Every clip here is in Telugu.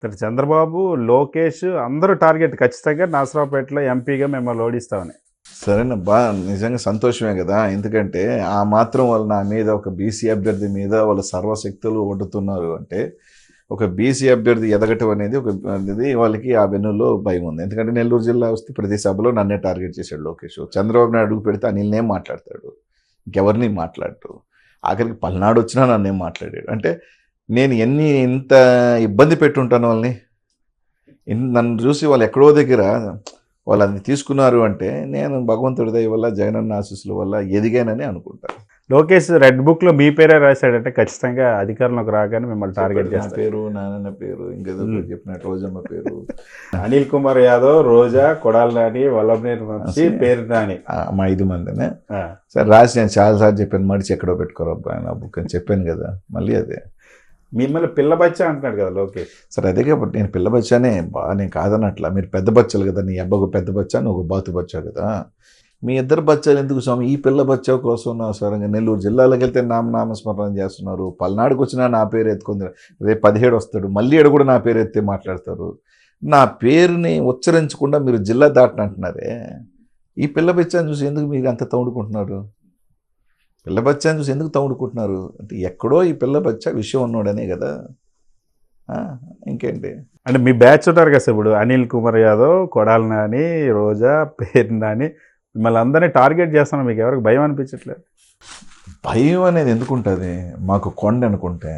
ఇక్కడ చంద్రబాబు, లోకేష్ అందరూ టార్గెట్ ఖచ్చితంగా నరసరావుపేటలో ఎంపీగా మిమ్మల్ని ఓడిస్తామని. సరేనబ్బా, నిజంగా సంతోషమే కదా. ఎందుకంటే ఆ మాత్రం వాళ్ళు నా మీద ఒక బీసీ అభ్యర్థి మీద వాళ్ళ సర్వశక్తులు ఒడ్డుతున్నారు అంటే, ఒక బీసీ అభ్యర్థి ఎదగటం అనేది అనేది వాళ్ళకి ఆ వెన్నులో భయం ఉంది. ఎందుకంటే నెల్లూరు జిల్లా వస్తే ప్రతి సభలో నన్నే టార్గెట్ చేశాడు లోకేష్. చంద్రబాబు నాయుడు అడుగు పెడితే అనిల్నేం మాట్లాడతాడు, ఇంకెవరిని మాట్లాడు. ఆఖరికి పల్నాడు వచ్చినా నన్నేం మాట్లాడాడు. అంటే నేను ఇంత ఇబ్బంది పెట్టుంటాను వాళ్ళని. నన్ను చూసి వాళ్ళు ఎక్కడో దగ్గర వాళ్ళు అది తీసుకున్నారు అంటే నేను భగవంతుడి దయ వల్ల, జగనన్న ఆశీస్సుల వల్ల ఎదిగానని అనుకుంటాను. లోకేష్ రెడ్ బుక్లో మీ పేరే రాశాడంటే ఖచ్చితంగా అధికారంలోకి రాగానే మిమ్మల్ని టార్గెట్ నా చేస్తారు. పేరు, నాన్న పేరు, ఇంకేదో చెప్పినట్టు రోజమ్మ పేరు, అనిల్ కుమార్ యాదవ్, రోజా, కొడాలి నాని, వల్లభనేని వంశీ, పేరు నాని, మా 5 మందినే. సరే రాసి నేను చాలాసార్లు చెప్పాను, మడిచి ఎక్కడో పెట్టుకోరు అబ్బాయి నా బుక్ అని చెప్పాను కదా. మళ్ళీ అదే మిమ్మల్ని పిల్ల బచ్చా అంటున్నాడు కదా లోకేష్. సరే అదే కాబట్టి నేను పిల్ల బచ్చానే నేను కాదనట్లా. మీరు పెద్ద బచ్చాలు కదా, నీ అబ్బాకు పెద్ద బచ్చా, నువ్వు బాతు బచ్చా కదా. మీ ఇద్దరు బచ్చాలు ఎందుకు స్వామి? ఈ పిల్ల బచ్చా కోసం అవసరంగా నెల్లూరు జిల్లాలోకి వెళ్తే నామస్మరణ చేస్తున్నారు. పల్నాడుకు వచ్చినా నా పేరు ఎత్తుకుంది. రేపు 17 వస్తాడు, మళ్ళీ ఏడు కూడా నా పేరు ఎత్తే మాట్లాడతారు. నా పేరుని ఉచ్చరించకుండా మీరు జిల్లా దాటని అంటున్నారే. ఈ పిల్ల బచ్చాను చూసి ఎందుకు మీరు అంత తౌడుకుంటున్నారు? పిల్ల బచ్చాను చూసి ఎందుకు తౌడుకుంటున్నారు అంటే ఎక్కడో ఈ పిల్ల బచ్చా విషయం ఉన్నాడనే కదా. ఇంకేంటి అంటే మీ బ్యాచ్ ఉంటారు కదా ఇప్పుడు అనిల్ కుమార్ యాదవ్, కొడాలి నాని, రోజా, పేరు నాని, మిమ్మల్ని అందరినీ టార్గెట్ చేస్తాను. మీకు ఎవరికి భయం అనిపించట్లేదు? భయం అనేది ఎందుకుంటుంది? మాకు కొండ అనుకుంటే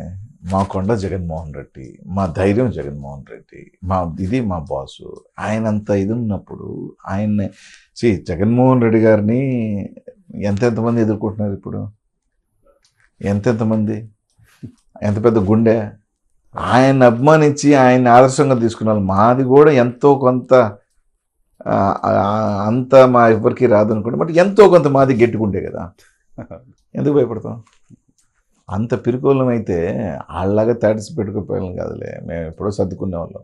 మా కొండ జగన్మోహన్ రెడ్డి, మా ధైర్యం జగన్మోహన్ రెడ్డి, ఇది మా బాసు. ఆయనంత ఇది ఉన్నప్పుడు ఆయన్ని జగన్మోహన్ రెడ్డి గారిని ఎంతెంతమంది ఎదుర్కొంటున్నారు ఇప్పుడు? ఎంతెంతమంది, ఎంత పెద్ద గుండె. ఆయన్ని అభిమానించి ఆయన్ని ఆదర్శంగా తీసుకున్న వాళ్ళు. మాది కూడా ఎంతో కొంత, అంత మా ఎవరికి రాదు అనుకోండి, బట్ ఎంతో కొంత మాది గట్టిగుండే కదా. ఎందుకు భయపడతాం? అంత పిరుకోలం అయితే వాళ్ళలాగా తాటిసి పెట్టుకుపోయాం కాదులే. మేము ఎప్పుడో సర్దుకునే వాళ్ళం.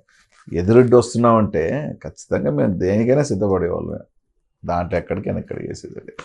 ఎదురొడ్డి వస్తున్నామంటే ఖచ్చితంగా మేము దేనికైనా సిద్ధపడేవాళ్ళమే. దాంట్లో ఎక్కడికైనా చేసేది.